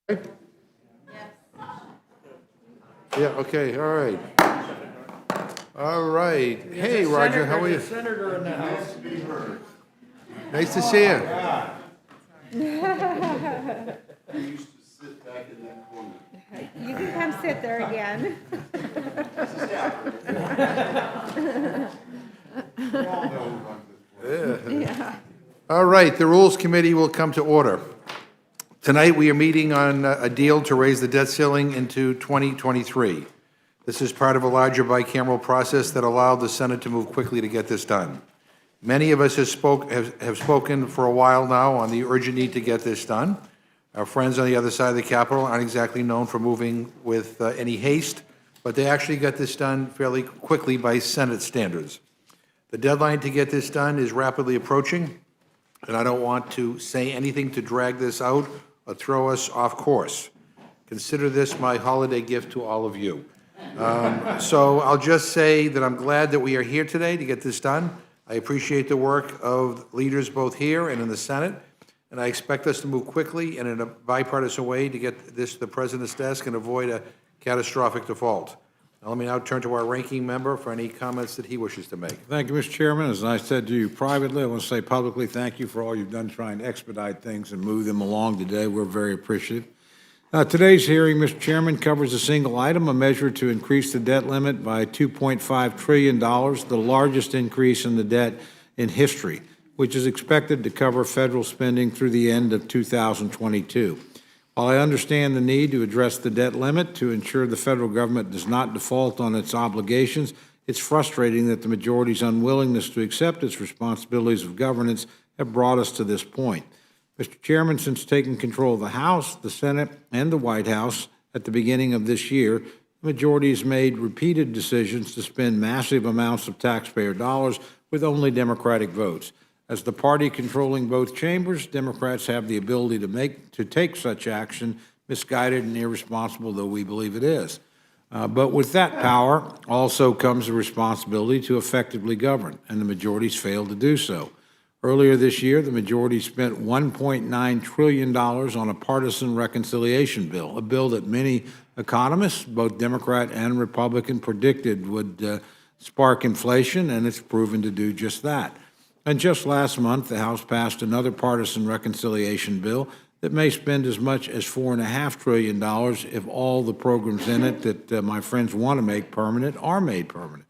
Yeah, okay, all right. All right. Hey, Roger, how are you? Senator in the House. Nice to see you. I used to sit back in that corner. You can come sit there again. Yeah. All right, the Rules Committee will come to order. Tonight, we are meeting on a deal to raise the debt ceiling into 2023. This is part of a larger bicameral process that allowed the Senate to move quickly to get this done. Many of us have spoken for a while now on the urgent need to get this done. Our friends on the other side of the Capitol aren't exactly known for moving with any haste, but they actually got this done fairly quickly by Senate standards. The deadline to get this done is rapidly approaching, and I don't want to say anything to drag this out or throw us off course. Consider this my holiday gift to all of you. So I'll just say that I'm glad that we are here today to get this done. I appreciate the work of leaders both here and in the Senate, and I expect us to move quickly and in a bipartisan way to get this to the President's desk and avoid a catastrophic default. Now, let me now turn to our ranking member for any comments that he wishes to make. Thank you, Mr. Chairman. As I said to you privately, I want to say publicly thank you for all you've done trying to expedite things and move them along today. We're very appreciative. Today's hearing, Mr. Chairman, covers a single item, a measure to increase the debt limit by $2.5 trillion, the largest increase in the debt in history, which is expected to cover federal spending through the end of 2022. While I understand the need to address the debt limit to ensure the federal government does not default on its obligations, it's frustrating that the majority's unwillingness to accept its responsibilities of governance have brought us to this point. Mr. Chairman, since taking control of the House, the Senate, and the White House at the beginning of this year, the majority has made repeated decisions to spend massive amounts of taxpayer dollars with only Democratic votes. As the party controlling both chambers, Democrats have the ability to take such action, misguided and irresponsible though we believe it is. But with that power also comes the responsibility to effectively govern, and the majority's failed to do so. Earlier this year, the majority spent $1.9 trillion on a partisan reconciliation bill, a bill that many economists, both Democrat and Republican, predicted would spark inflation, and it's proven to do just that. And just last month, the House passed another partisan reconciliation bill that may spend as much as $4.5 trillion if all the programs in it that my friends want to make permanent are made permanent.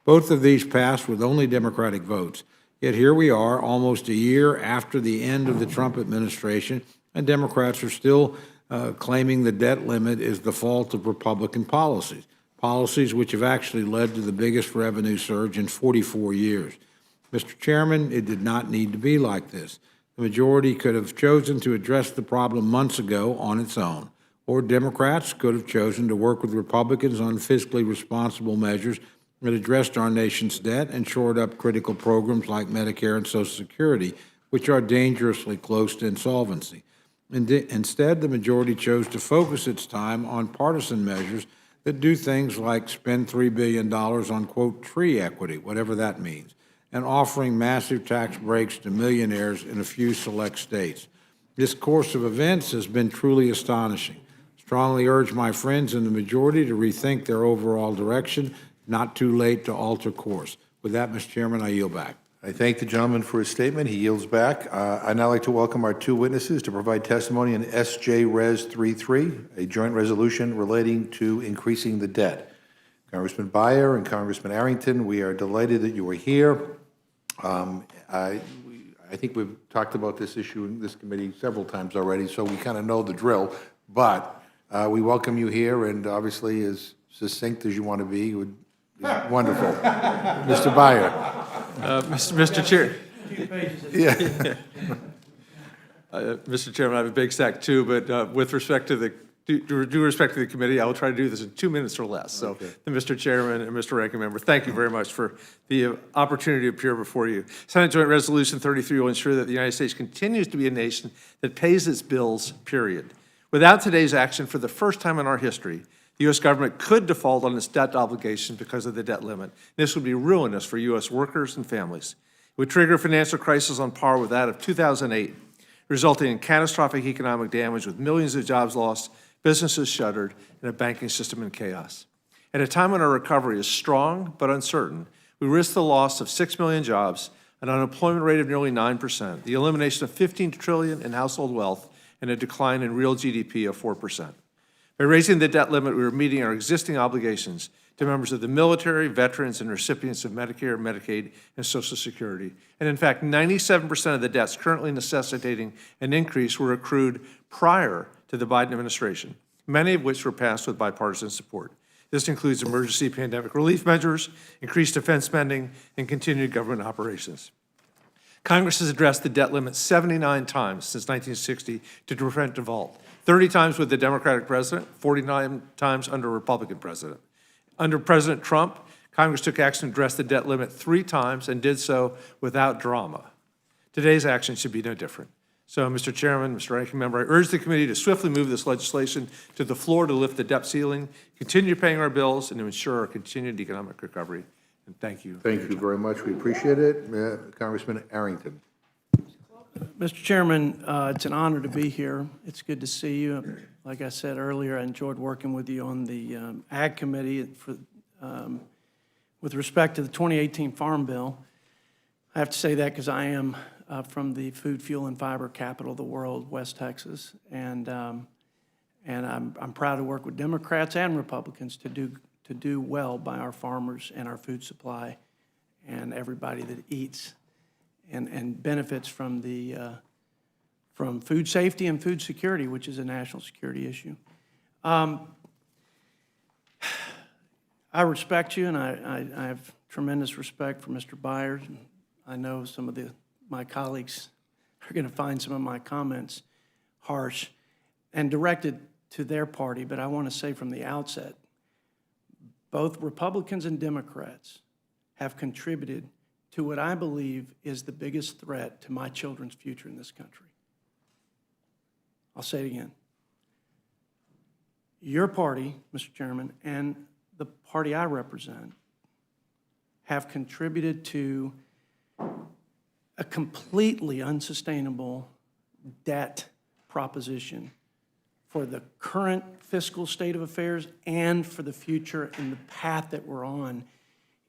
Both of these passed with only Democratic votes. Yet here we are, almost a year after the end of the Trump administration, and Democrats are still claiming the debt limit is the fault of Republican policies which have actually led to the biggest revenue surge in 44 years. Mr. Chairman, it did not need to be like this. The majority could have chosen to address the problem months ago on its own, or Democrats could have chosen to work with Republicans on fiscally responsible measures that addressed our nation's debt and shored up critical programs like Medicare and Social Security, which are dangerously close to insolvency. Instead, the majority chose to focus its time on partisan measures that do things like spend $3 billion on, quote, tree equity, whatever that means, and offering massive tax breaks to millionaires in a few select states. This course of events has been truly astonishing. Strongly urge my friends in the majority to rethink their overall direction. Not too late to alter course. With that, Mr. Chairman, I yield back. I thank the gentleman for his statement. He yields back. I'd now like to welcome our two witnesses to provide testimony on SJ Res 33, a joint resolution relating to increasing the debt. Congressman Beyer and Congressman Arrington, we are delighted that you are here. I think we've talked about this issue in this committee several times already, so we kind of know the drill. But we welcome you here, and obviously as succinct as you want to be would be wonderful. Mr. Beyer. Mr. Chair. Yeah. Mr. Chairman, I have a big stack too, but with respect to the due respect to the committee, I will try to do this in 2 minutes or less. So, Okay. Mr. Chairman and Mr. Ranking Member, thank you very much for the opportunity to appear before you. Senate Joint Resolution 33 will ensure that the United States continues to be a nation that pays its bills, period. Without today's action, for the first time in our history, the U.S. government could default on its debt obligation because of the debt limit. This would be ruinous for U.S. workers and families. It would trigger a financial crisis on par with that of 2008. resulting in catastrophic economic damage with millions of jobs lost, businesses shuttered, and a banking system in chaos. At a time when our recovery is strong but uncertain, we risk the loss of 6 million jobs, an unemployment rate of nearly 9%, the elimination of $15 trillion in household wealth, and a decline in real GDP of 4%. By raising the debt limit, we are meeting our existing obligations to members of the military, veterans, and recipients of Medicare, Medicaid, and Social Security. And in fact, 97% of the debts currently necessitating an increase were accrued prior to the Biden administration, many of which were passed with bipartisan support. This includes emergency pandemic relief measures, increased defense spending, and continued government operations. Congress has addressed the debt limit 79 times since 1960 to prevent default, 30 times with the Democratic president, 49 times under a Republican president. Under President Trump, Congress took action to address the debt limit 3 times and did so without drama. Today's action should be no different. So, Mr. Chairman, Mr. Ranking Member, I urge the committee to swiftly move this legislation to the floor to lift the debt ceiling, continue paying our bills, and to ensure our continued economic recovery. And thank you. Thank you very much. We appreciate it. Congressman Arrington. Mr. Chairman, it's an honor to be here. It's good to see you. Like I said earlier, I enjoyed working with you on the Ag Committee with respect to the 2018 Farm Bill. I have to say that because I am from the food, fuel, and fiber capital of the world, West Texas, and I'm proud to work with Democrats and Republicans to do well by our farmers and our food supply and everybody that eats and benefits from from food safety and food security, which is a national security issue. I respect you, and I have tremendous respect for Mr. Beyer. I know some of my colleagues are going to find some of my comments harsh and directed to their party, but I want to say from the outset, both Republicans and Democrats have contributed to what I believe is the biggest threat to my children's future in this country. I'll say it again. Your party, Mr. Chairman, and the party I represent have contributed to a completely unsustainable debt proposition for the current fiscal state of affairs and for the future and the path that we're on.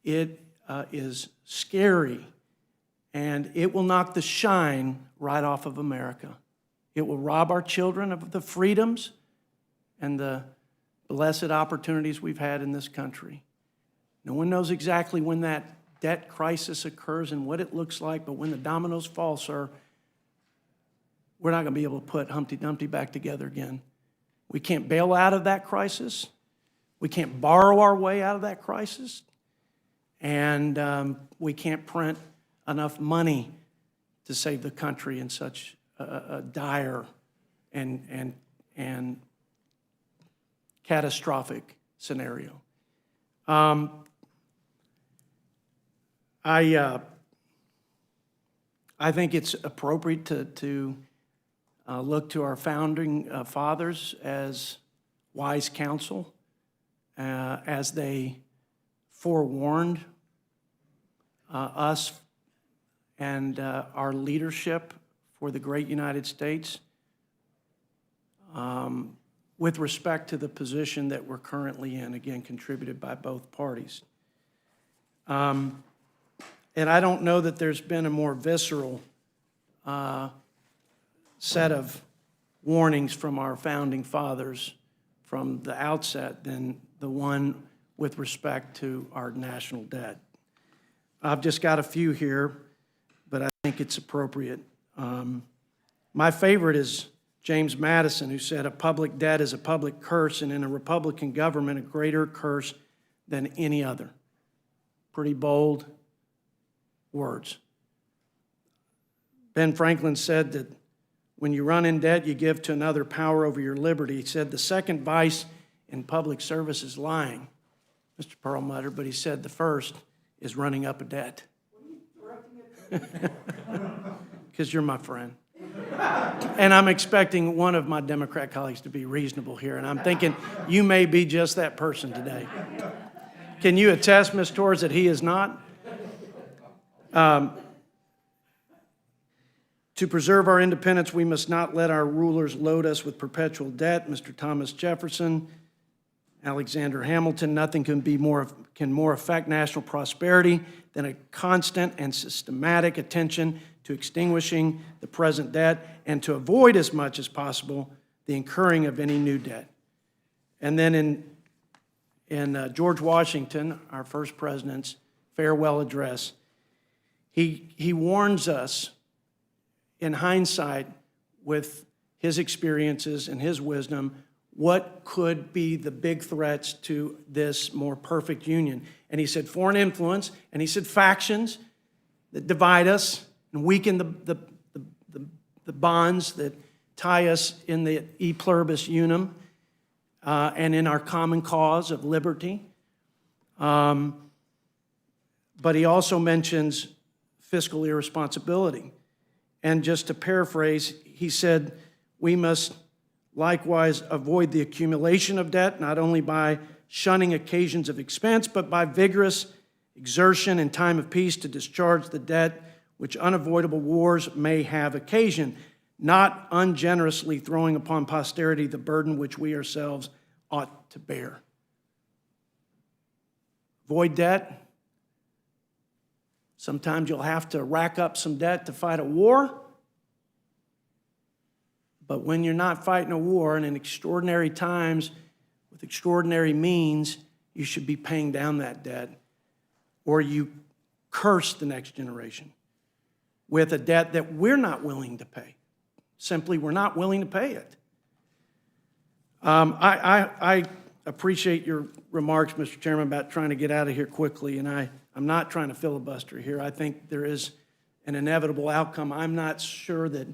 It is scary, and it will knock the shine right off of America. It will rob our children of the freedoms and the blessed opportunities we've had in this country. No one knows exactly when that debt crisis occurs and what it looks like, but when the dominoes fall, sir, we're not going to be able to put Humpty Dumpty back together again. We can't bail out of that crisis. We can't borrow our way out of that crisis. And we can't print enough money to save the country in such a dire and catastrophic scenario. I think it's appropriate to look to our founding fathers as wise counsel, as they forewarned us and our leadership for the great United States with respect to the position that we're currently in, again, contributed by both parties. And I don't know that there's been a more visceral set of warnings from our founding fathers from the outset than the one with respect to our national debt. I've just got a few here, but I think it's appropriate. My favorite is James Madison, who said, "A public debt is a public curse, and in a Republican government, a greater curse than any other." Pretty bold words. Ben Franklin said that when you run in debt, you give to another power over your liberty. He said the second vice in public service is lying. Mr. Perlmutter, but he said the first is running up a debt. Because you're my friend. And I'm expecting one of my Democrat colleagues to be reasonable here, and I'm thinking you may be just that person today. Can you attest, Ms. Torres, that he is not? To preserve our independence, we must not let our rulers load us with perpetual debt. Mr. Thomas Jefferson, Alexander Hamilton, nothing can more affect national prosperity than a constant and systematic attention to extinguishing the present debt and to avoid as much as possible the incurring of any new debt. And then in George Washington, our first president's farewell address, he warns us in hindsight with his experiences and his wisdom what could be the big threats to this more perfect union. And he said foreign influence, and he said factions that divide us and weaken the bonds that tie us in the e pluribus unum and in our common cause of liberty. But he also mentions fiscal irresponsibility. And just to paraphrase, he said, we must likewise avoid the accumulation of debt, not only by shunning occasions of expense, but by vigorous exertion in time of peace to discharge the debt which unavoidable wars may have occasioned, not ungenerously throwing upon posterity the burden which we ourselves ought to bear. Avoid debt. Sometimes you'll have to rack up some debt to fight a war. But when you're not fighting a war and in extraordinary times with extraordinary means, you should be paying down that debt, or you curse the next generation with a debt that we're not willing to pay. Simply, we're not willing to pay it. I appreciate your remarks, Mr. Chairman, about trying to get out of here quickly, and I'm not trying to filibuster here. I think there is an inevitable outcome. I'm not sure that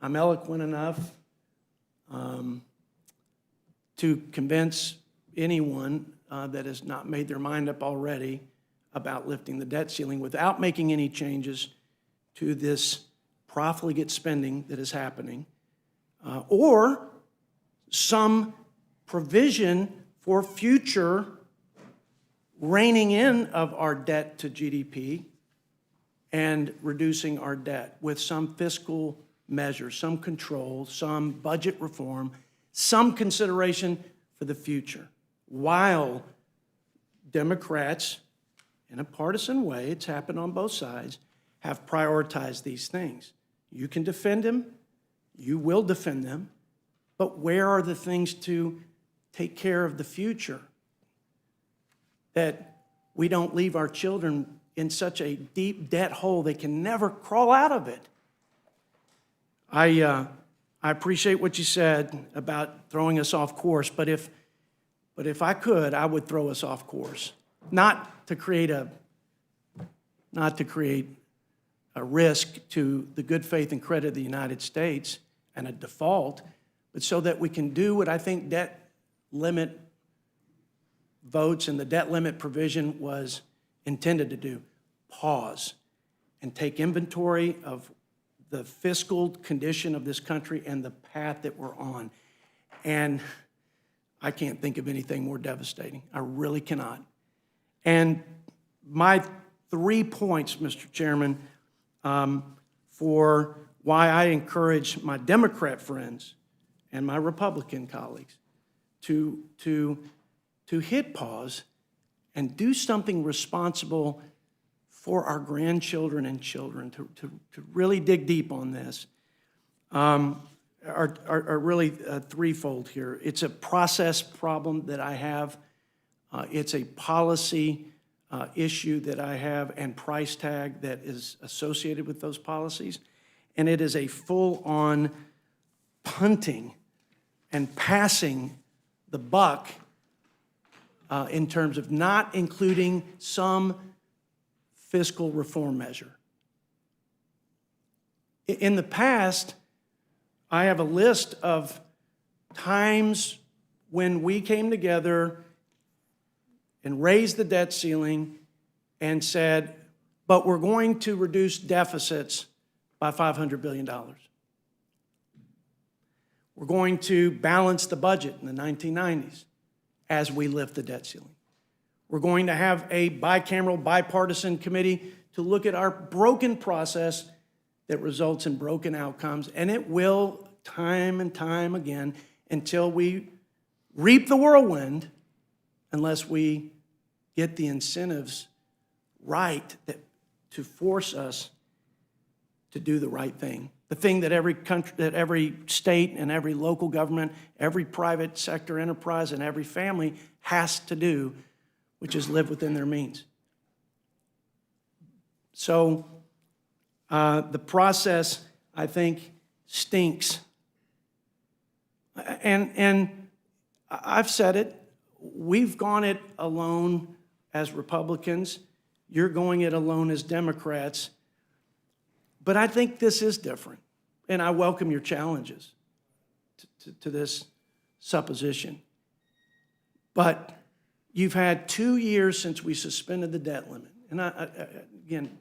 I'm eloquent enough to convince anyone that has not made their mind up already about lifting the debt ceiling without making any changes to this profligate spending that is happening, or some provision for future reining in of our debt to GDP and reducing our debt with some fiscal measures, some control, some budget reform, some consideration for the future, while Democrats, in a partisan way, it's happened on both sides, have prioritized these things. You can defend them, you will defend them, but where are the things to take care of the future? That we don't leave our children in such a deep debt hole they can never crawl out of it. I appreciate what you said about throwing us off course, but if I could, I would throw us off course. Not to create a risk to the good faith and credit of the United States and a default, but so that we can do what I think debt limit votes and the debt limit provision was intended to do: pause and take inventory of the fiscal condition of this country and the path that we're on. And I can't think of anything more devastating. I really cannot. And my 3 points, Mr. Chairman, for why I encourage my Democrat friends and my Republican colleagues to hit pause and do something responsible for our grandchildren and children, to really dig deep on this, are really threefold here. It's a process problem that I have. It's a policy issue that I have, and price tag that is associated with those policies. And it is a full-on punting and passing the buck in terms of not including some fiscal reform measure. In the past, I have a list of times when we came together and raised the debt ceiling and said, but we're going to reduce deficits by $500 billion. We're going to balance the budget in the 1990s as we lift the debt ceiling. We're going to have a bicameral, bipartisan committee to look at our broken process that results in broken outcomes, and it will time and time again until we reap the whirlwind, unless we get the incentives right to force us to do the right thing. The thing that every country, that every state and every local government, every private sector enterprise and every family has to do, which is live within their means. So the process, I think, stinks. And I've said it, we've gone it alone as Republicans. You're going it alone as Democrats. But I think this is different, and I welcome your challenges to this supposition. But you've had 2 years since we suspended the debt limit. And again,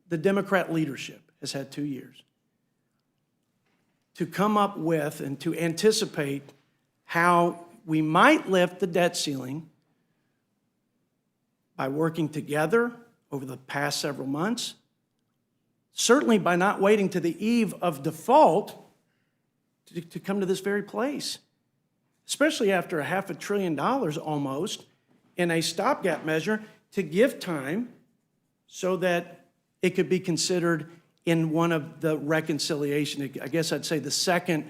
the Democrat leadership has had 2 years to come up with and to anticipate how we might lift the debt ceiling by working together over the past several months, certainly by not waiting to the eve of default to come to this very place, especially after $500 billion almost in a stopgap measure to give time so that it could be considered in one of the reconciliation, I guess I'd say the second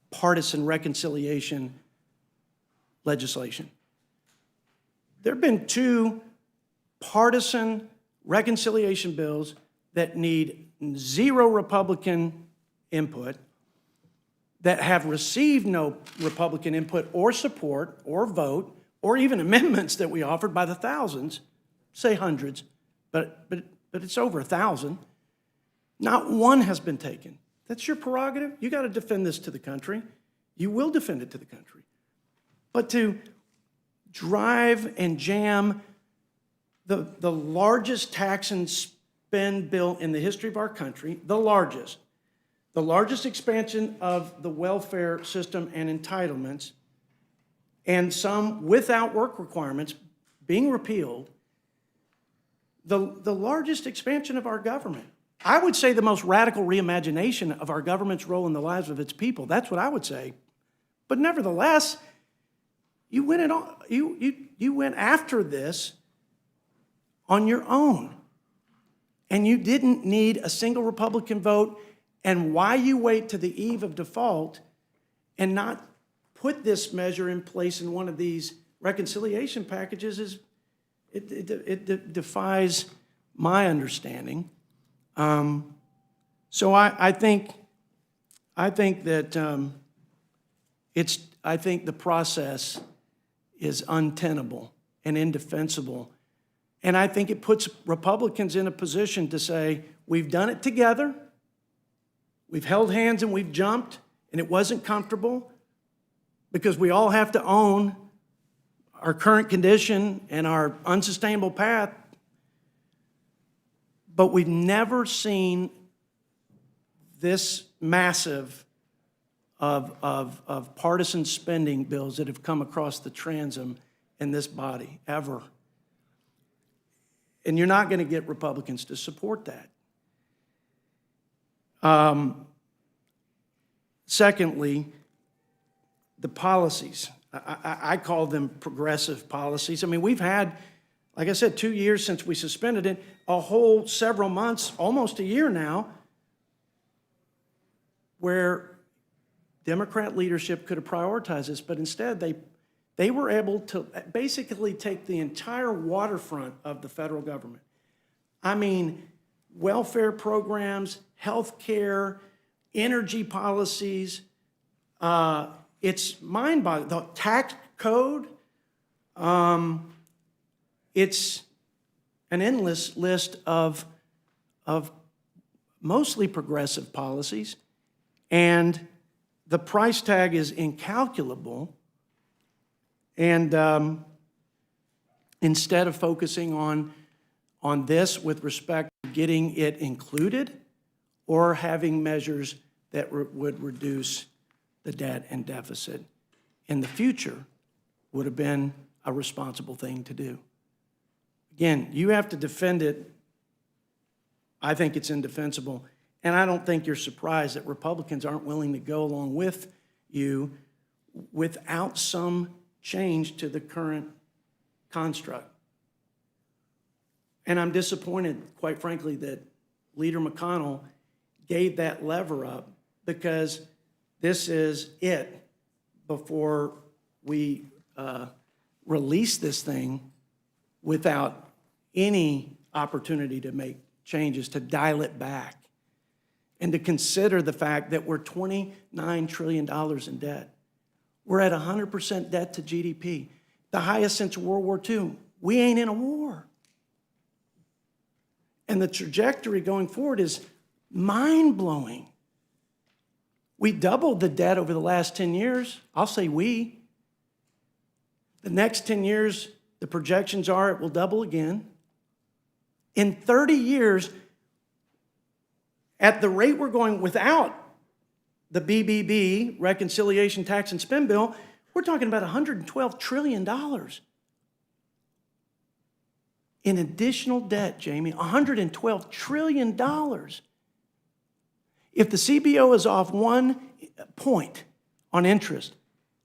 partisan reconciliation legislation. There have been 2 partisan reconciliation bills that need 0 Republican input, that have received no Republican input or support or vote, or even amendments that we offered by the thousands, say hundreds, but it's over 1,000. Not one has been taken. That's your prerogative. You got to defend this to the country. You will defend it to the country. But to drive and jam the largest tax and spend bill in the history of our country, the largest expansion of the welfare system and entitlements, and some without work requirements being repealed, the largest expansion of our government. I would say the most radical reimagination of our government's role in the lives of its people. That's what I would say. But nevertheless, you went after this on your own. And you didn't need a single Republican vote. And why you wait to the eve of default and not put this measure in place in one of these reconciliation packages is, it defies my understanding. So I think that I think the process is untenable and indefensible. And I think it puts Republicans in a position to say, we've done it together, we've held hands and we've jumped, and it wasn't comfortable because we all have to own our current condition and our unsustainable path. But we've never seen this massive of partisan spending bills that have come across the transom in this body, ever. And you're not going to get Republicans to support that. Secondly, the policies. I call them progressive policies. I mean, we've had, like I said, 2 years since we suspended it, a whole several months, almost a year now, where Democrat leadership could have prioritized this, but instead they were able to basically take the entire waterfront of the federal government. I mean, welfare programs, health care, energy policies, it's mind-boggling. The tax code, it's an endless list of mostly progressive policies, and the price tag is incalculable. And instead of focusing on this with respect to getting it included or having measures that would reduce the debt and deficit in the future, would have been a responsible thing to do. Again, you have to defend it. I think it's indefensible. And I don't think you're surprised that Republicans aren't willing to go along with you without some change to the current construct. And I'm disappointed, quite frankly, that Leader McConnell gave that lever up, because this is it before we release this thing without any opportunity to make changes, to dial it back, and to consider the fact that we're $29 trillion in debt. We're at 100% debt to GDP, the highest since World War II. We ain't in a war. And the trajectory going forward is mind-blowing. We doubled the debt over the last 10 years. I'll say we. The next 10 years, the projections are it will double again. In 30 years, at the rate we're going without the BBB, Reconciliation Tax and Spend Bill, we're talking about $112 trillion in additional debt, Jamie. $112 trillion. If the CBO is off 1 point on interest,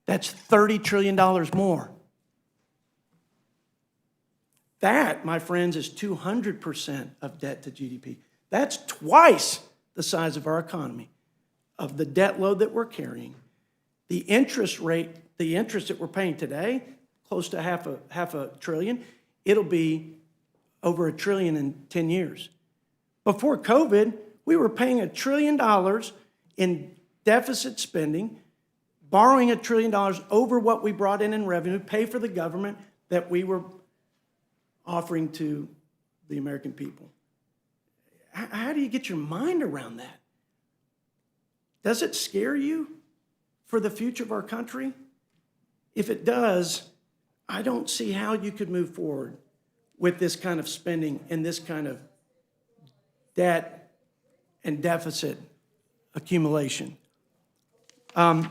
that's $30 trillion more. That, my friends, is 200% of debt to GDP. That's twice the size of our economy, of the debt load that we're carrying. The interest rate, the interest that we're paying today, close to half a trillion, it'll be over $1 trillion in 10 years. Before COVID, we were paying $1 trillion in deficit spending, borrowing $1 trillion over what we brought in revenue, pay for the government that we were offering to the American people. How do you get your mind around that? Does it scare you for the future of our country? If it does, I don't see how you could move forward with this kind of spending and this kind of debt and deficit accumulation. The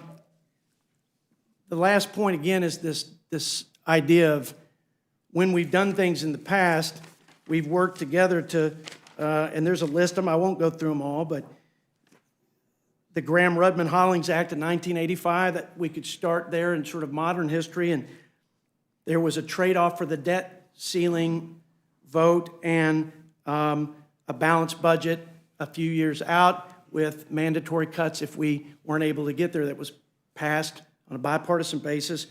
last point, again, is this idea of when we've done things in the past, we've worked together to, and there's a list of them, I won't go through them all, but the Graham-Rudman-Hollings Act of 1985, that we could start there in sort of modern history, and there was a trade-off for the debt ceiling vote and a balanced budget a few years out with mandatory cuts if we weren't able to get there. That was passed on a bipartisan basis.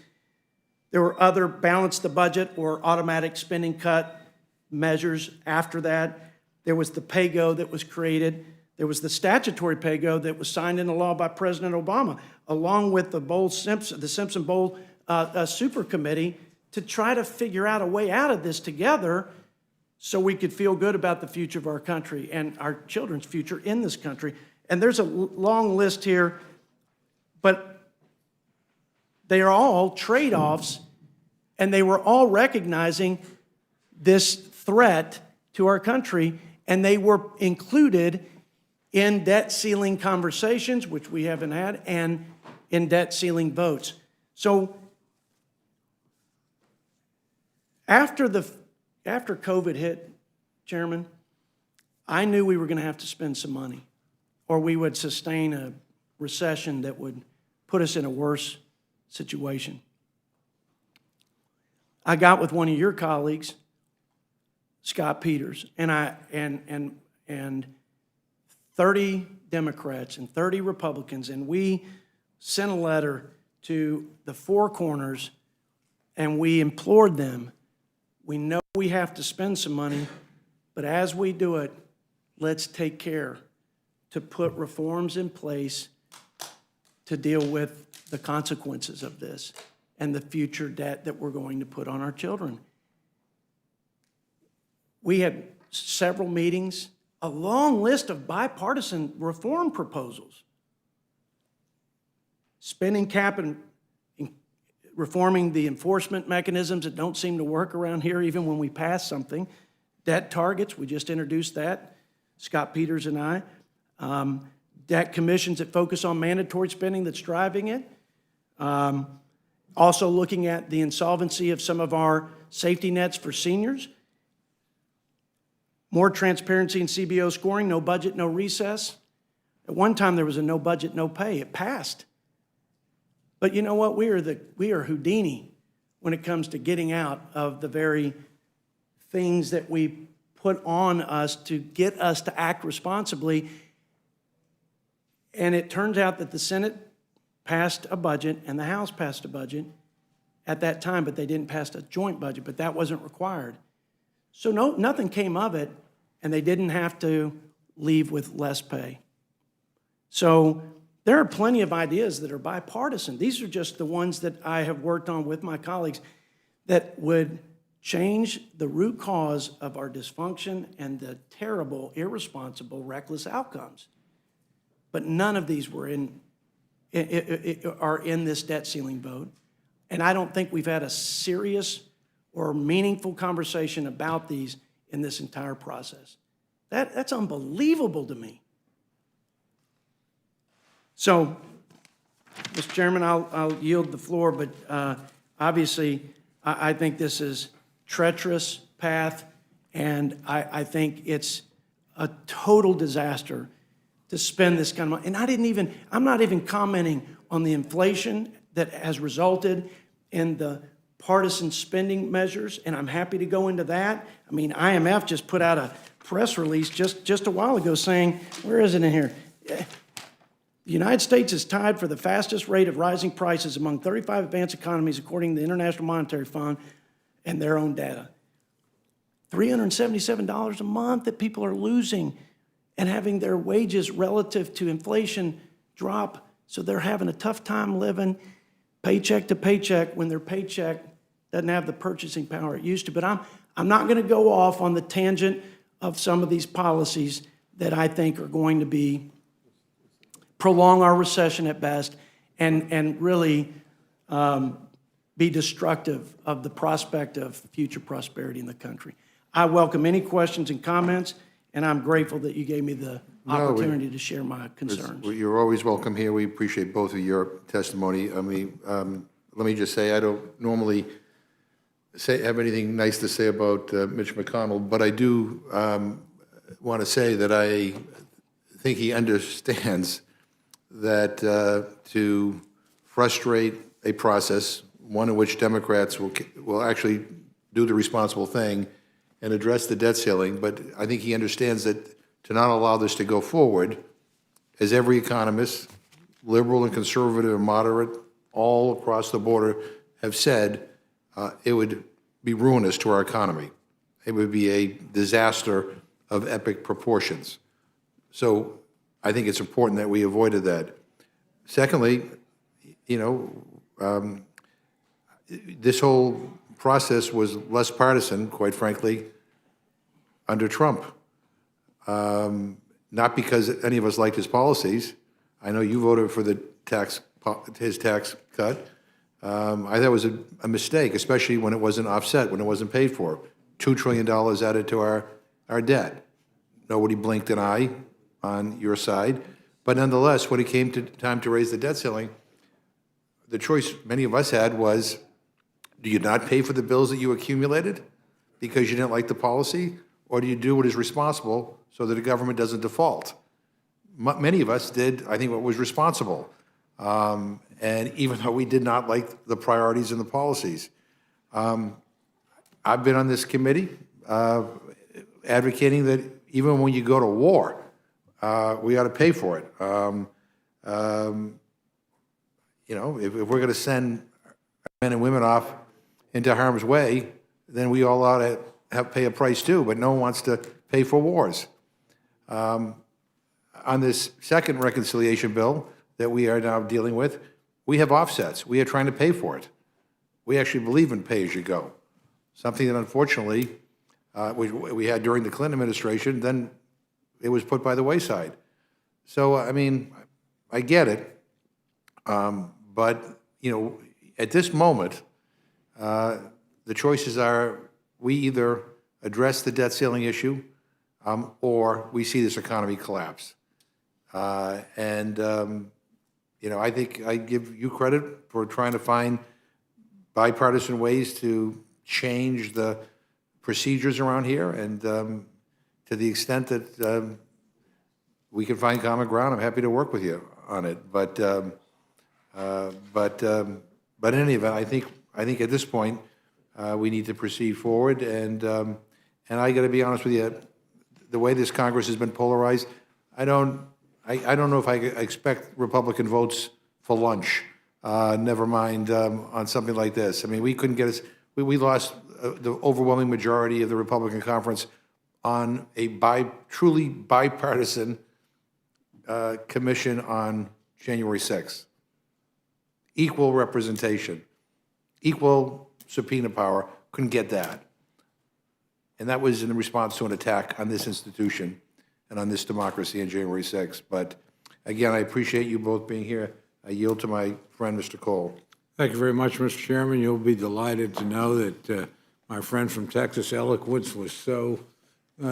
There were other balance the budget or automatic spending cut measures after that. There was the pay-go that was created. There was the statutory pay-go that was signed into law by President Obama, along with the Simpson-Bowles super committee, to try to figure out a way out of this together so we could feel good about the future of our country and our children's future in this country. And there's a long list here, but they are all trade-offs, and they were all recognizing this threat to our country, and they were included in debt ceiling conversations, which we haven't had, and in debt ceiling votes. So after COVID hit, Chairman, I knew we were going to have to spend some money, or we would sustain a recession that would put us in a worse situation. I got with one of your colleagues, Scott Peters, and 30 Democrats and 30 Republicans, and we sent a letter to the four corners, and we implored them, we know we have to spend some money, but as we do it, let's take care to put reforms in place to deal with the consequences of this and the future debt that we're going to put on our children. We had several meetings, a long list of bipartisan reform proposals. Spending cap and reforming the enforcement mechanisms that don't seem to work around here even when we pass something. Debt targets, we just introduced that, Scott Peters and I. Debt commissions that focus on mandatory spending that's driving it. Also looking at the insolvency of some of our safety nets for seniors. More transparency in CBO scoring, no budget, no recess. At one time, there was a no budget, no pay. It passed. But you know what? We are Houdini when it comes to getting out of the very things that we put on us to get us to act responsibly. And it turns out that the Senate passed a budget and the House passed a budget at that time, but they didn't pass a joint budget, but that wasn't required. So nothing came of it, and they didn't have to leave with less pay. So there are plenty of ideas that are bipartisan. These are just the ones that I have worked on with my colleagues that would change the root cause of our dysfunction and the terrible, irresponsible, reckless outcomes. But none of these are in this debt ceiling vote. And I don't think we've had a serious or meaningful conversation about these in this entire process. That's unbelievable to me. So, Mr. Chairman, I'll yield the floor, but obviously, I think this is treacherous path, and I think it's a total disaster to spend this kind of money. And I'm not even commenting on the inflation that has resulted in the partisan spending measures, and I'm happy to go into that. I mean, IMF just put out a press release just a while ago saying, where is it in here? The United States is tied for the fastest rate of rising prices among 35 advanced economies, according to the International Monetary Fund and their own data. $377 a month that people are losing and having their wages relative to inflation drop, so they're having a tough time living paycheck to paycheck when their paycheck doesn't have the purchasing power it used to. But I'm not going to go off on the tangent of some of these policies that I think are going to prolong our recession at best and really be destructive of the prospect of future prosperity in the country. I welcome any questions and comments, and I'm grateful that you gave me the opportunity to share my concerns. You're always welcome here. We appreciate both of your testimony. I mean, let me just say, I don't normally have anything nice to say about Mitch McConnell, but I do want to say that I think he understands that to frustrate a process, one in which Democrats will actually do the responsible thing and address the debt ceiling, but I think he understands that to not allow this to go forward, as every economist, liberal and conservative and moderate, all across the border have said, it would be ruinous to our economy. It would be a disaster of epic proportions. So I think it's important that we avoided that. Secondly, you know, this whole process was less partisan, quite frankly, under Trump. Not because any of us liked his policies. I know you voted for his tax cut. I thought it was a mistake, especially when it wasn't offset, when it wasn't paid for. $2 trillion added to our debt. Nobody blinked an eye on your side. But nonetheless, when it came to time to raise the debt ceiling, the choice many of us had was, do you not pay for the bills that you accumulated because you didn't like the policy? Or do you do what is responsible so that the government doesn't default? Many of us did, I think, what was responsible. And even though we did not like the priorities and the policies. I've been on this committee advocating that even when you go to war, we ought to pay for it. You know, if we're going to send men and women off into harm's way, then we all ought to pay a price too, but no one wants to pay for wars. On this second reconciliation bill that we are now dealing with, we have offsets. We are trying to pay for it. We actually believe in pay-as-you-go, something that unfortunately we had during the Clinton administration, then it was put by the wayside. So, I mean, I get it, but, you know, at this moment, the choices are we either address the debt ceiling issue or we see this economy collapse. You know, I think I give you credit for trying to find bipartisan ways to change the procedures around here, and to the extent that we can find common ground, I'm happy to work with you on it. But in any event, I think at this point, we need to proceed forward, and I got to be honest with you, the way this Congress has been polarized, I don't know if I expect Republican votes for lunch, never mind on something like this. I mean, we couldn't get us, we lost the overwhelming majority of the Republican conference on a truly bipartisan commission on January 6th. Equal representation, equal subpoena power, couldn't get that. And that was in response to an attack on this institution and on this democracy on January 6th. But again, I appreciate you both being here. I yield to my friend, Mr. Cole. Thank you very much, Mr. Chairman. You'll be delighted to know that my friend from Texas' eloquence was so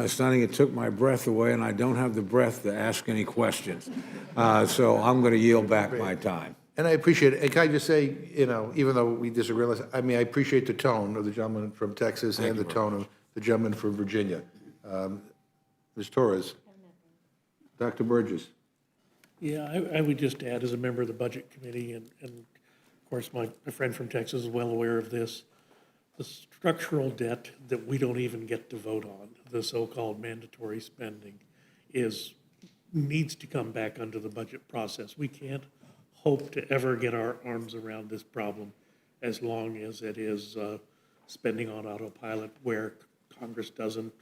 stunning it took my breath away, and I don't have the breath to ask any questions. So I'm going to yield back my time. And I appreciate it. And can I just say, you know, even though we disagree on this, I mean, I appreciate the tone of the gentleman from Texas and the tone of the gentleman from Virginia. Ms. Torres. Dr. Burgess. Yeah, I would just add, as a member of the Budget Committee, and of course, my friend from Texas is well aware of this, the structural debt that we don't even get to vote on, the so-called mandatory spending, needs to come back under the budget process. We can't hope to ever get our arms around this problem as long as it is spending on autopilot where Congress doesn't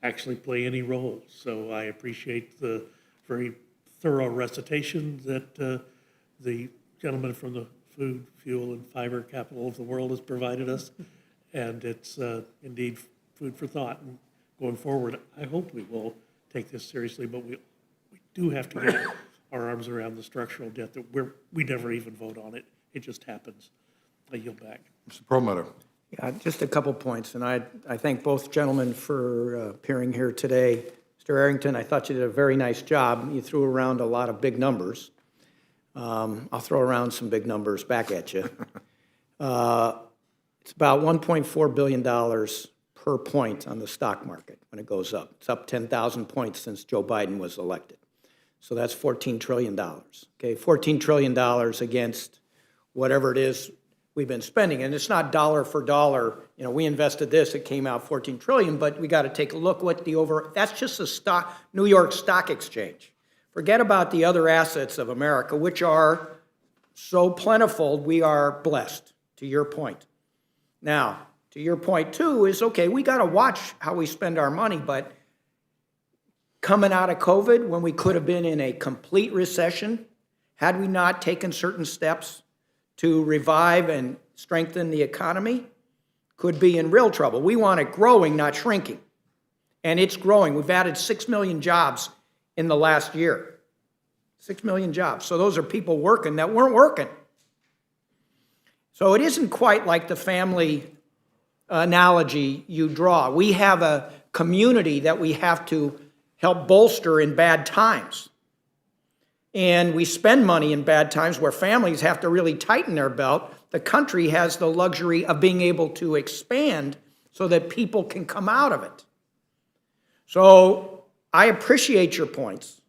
actually play any role. So I appreciate the very thorough recitation that the gentleman from the food, fuel, and fiber capital of the world has provided us. And it's indeed food for thought. And going forward, I hope we will take this seriously, but we do have to get our arms around the structural debt that we never even vote on it. It just happens. I yield back. Mr. Perlmutter. Yeah, just a couple points, and I thank both gentlemen for appearing here today. Mr. Arrington, I thought you did a very nice job. You threw around a lot of big numbers. I'll throw around some big numbers back at you. It's about $1.4 billion per point on the stock market when it goes up. It's up 10,000 points since Joe Biden was elected. So that's $14 trillion. Okay, $14 trillion against whatever it is we've been spending. And it's not dollar for dollar. You know, we invested this, it came out 14 trillion, but we got to take a look what that's just the New York Stock Exchange. Forget about the other assets of America, which are so plentiful, we are blessed, to your point. Now, to your point too is, okay, we got to watch how we spend our money, but coming out of COVID, when we could have been in a complete recession, had we not taken certain steps to revive and strengthen the economy, could be in real trouble. We want it growing, not shrinking. And it's growing. We've added 6 million jobs in the last year. 6 million jobs. So those are people working that weren't working. So it isn't quite like the family analogy you draw. We have a community that we have to help bolster in bad times. And we spend money in bad times where families have to really tighten their belt. The country has the luxury of being able to expand so that people can come out of it. So I appreciate your points.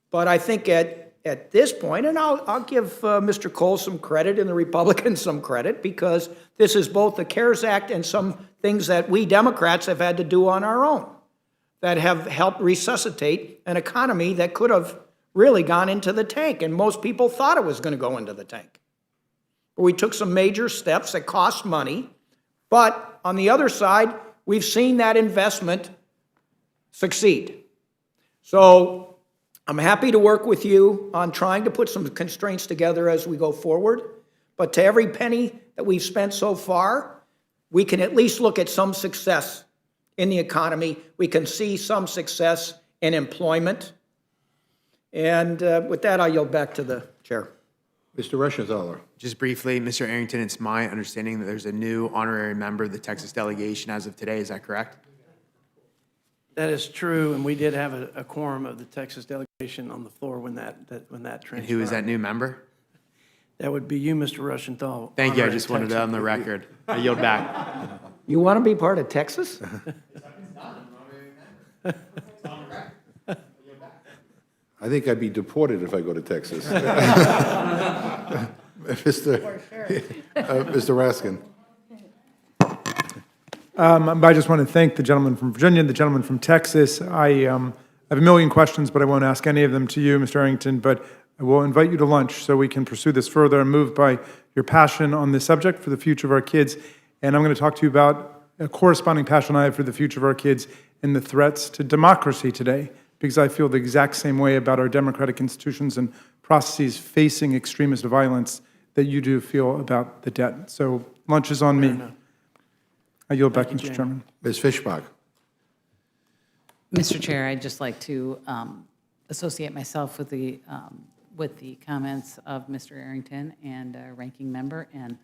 But I think at this point, and I'll give Mr. Cole some credit and the Republicans some credit, because this is both the CARES Act and some things that we Democrats have had to do on our own that have helped resuscitate an economy that could have really gone into the tank, and most people thought it was going to go into the tank. But we took some major steps that cost money, but on the other side, we've seen that investment succeed. So I'm happy to work with you on trying to put some constraints together as we go forward, but to every penny that we've spent so far, we can at least look at some success in the economy. We can see some success in employment. And with that, I'll yield back to the chair. Mr. Reschenthaler. Just briefly, Mr. Arrington, it's my understanding that there's a new honorary member of the Texas delegation as of today. Is that correct? That is true, and we did have a quorum of the Texas delegation on the floor when that transpired. And who is that new member? That would be you, Mr. Rushenthal's. Thank you. I just wanted that on the record. I yield back. You want to be part of Texas? I think I'd be deported if I go to Texas. Mr. Raskin. I just want to thank the gentleman from Virginia, the gentleman from Texas. I have a million questions, but I won't ask any of them to you, Mr. Arrington, but I will invite you to lunch so we can pursue this further. I'm moved by your passion on this subject for the future of our kids, and I'm going to talk to you about a corresponding passion I have for the future of our kids and the threats to democracy today, because I feel the exact same way about our democratic institutions and processes facing extremist violence that you do feel about the debt. So lunch is on me. I yield back, Mr. Chairman. Ms. Fischbach. Mr. Chair, I'd just like to associate myself with the comments of Mr. Arrington and Ranking Member, and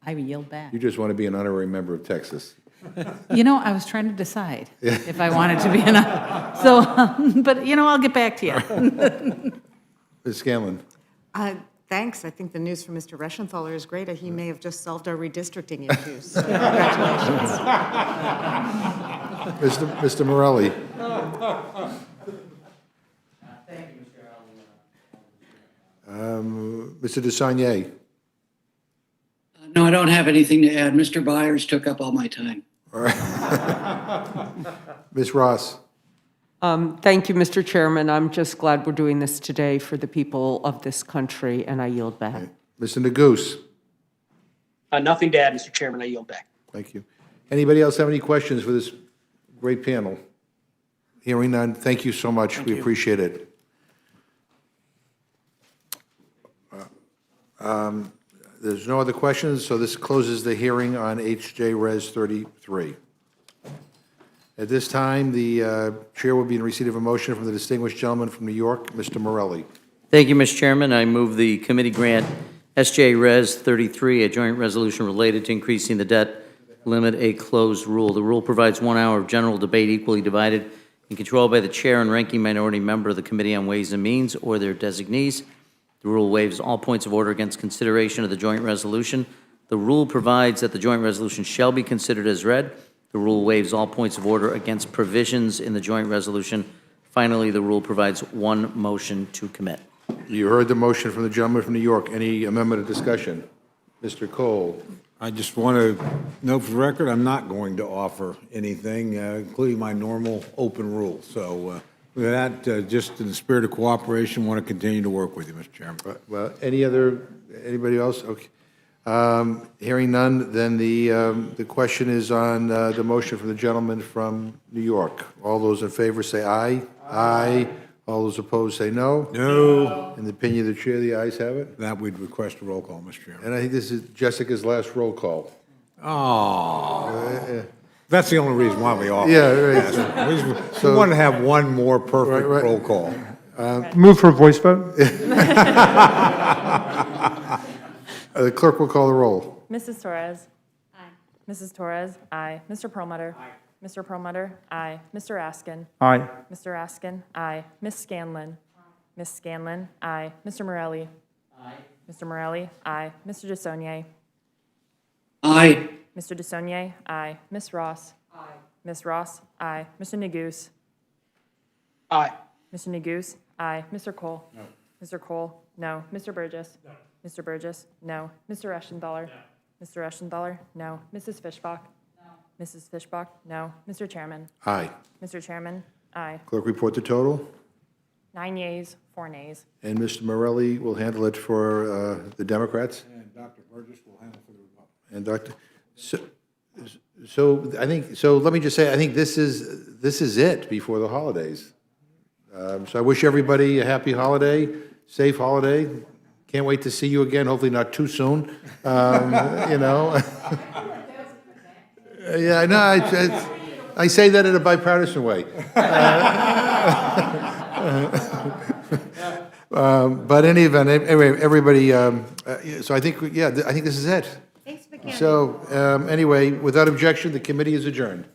I yield back. You just want to be an honorary member of Texas. You know, I was trying to decide if I wanted to be but, I'll get back to you. Ms. Scanlon. Thanks. I think the news from Mr. Reschenthaler is great. He may have just solved our redistricting issues. So congratulations. Mr. Morelli. Mr. DeSaulnier. No, I don't have anything to add. Mr. Byers took up all my time. All right. Ms. Ross. Thank you, Mr. Chairman. I'm just glad we're doing this today for the people of this country, and I yield back. Okay. Mr. Neguse. Nothing to add, Mr. Chairman. I yield back. Thank you. Anybody else have any questions for this great panel? Hearing none, thank you so much. We appreciate it. There's no other questions, so this closes the hearing on HJ Res 33. At this time, the chair will be in receipt of a motion from the distinguished gentleman from New York, Mr. Morelli. Thank you, Mr. Chairman. I move the committee grant SJ Res 33, a joint resolution related to increasing the debt limit, a closed rule. The rule provides 1 hour of general debate equally divided and controlled by the chair and ranking minority member of the Committee on Ways and Means or their designees. The rule waives all points of order against consideration of the joint resolution. The rule provides that the joint resolution shall be considered as read. The rule waives all points of order against provisions in the joint resolution. Finally, the rule provides one motion to commit. You heard the motion from the gentleman from New York. Any amendment of discussion? Mr. Cole. I just want to note for the record, I'm not going to offer anything, including my normal open rule. So with that, just in the spirit of cooperation, want to continue to work with you, Mr. Chairman. Well, anybody else? Okay. Hearing none, then the question is on the motion from the gentleman from New York. All those in favor say aye. Aye. All those opposed say no. No. In the opinion of the chair, the ayes have it. That we'd request a roll call, Mr. Chairman. And I think this is Jessica's last roll call. Oh. That's the only reason why we offer. Yeah, right. We want to have one more perfect roll call. Move for a voice vote. The clerk will call the roll. Mrs. Torres. Aye. Mrs. Torres. Aye. Mr. Perlmutter. Aye. Mr. Perlmutter. Aye. Mr. Raskin. Aye. Mr. Raskin. Aye. Ms. Scanlon. Ms. Scanlon. Aye. Mr. Morelli. Aye. Mr. Morelli. Aye. Mr. DeSaulnier. Aye. Mr. DeSaulnier. Aye. Ms. Ross. Aye. Ms. Ross. Aye. Mr. Neguse. Aye. Mr. Neguse. Aye. Mr. Cole. No. Mr. Cole. No. Mr. Burgess. No. Mr. Burgess. No. Mr. Reschenthaler. No. Mr. Reschenthaler. No. Mrs. Fischbach. No. Mrs. Fischbach. No. Mr. Chairman. Aye. Mr. Chairman. Aye. Clerk, report the total. 9 yeas, 4 nays. And Mr. Morelli will handle it for the Democrats. And Dr. Burgess will handle for the Republicans. And Dr. So I think, so let me just say, I think this is it before the holidays. So I wish everybody a happy holiday, safe holiday. Can't wait to see you again, hopefully not too soon, you know. Yeah, I know, I say that in a bipartisan way. But in any event, anyway, everybody, so I think, yeah, I think this is it. Thanks, McKenna. So anyway, without objection, the committee is adjourned.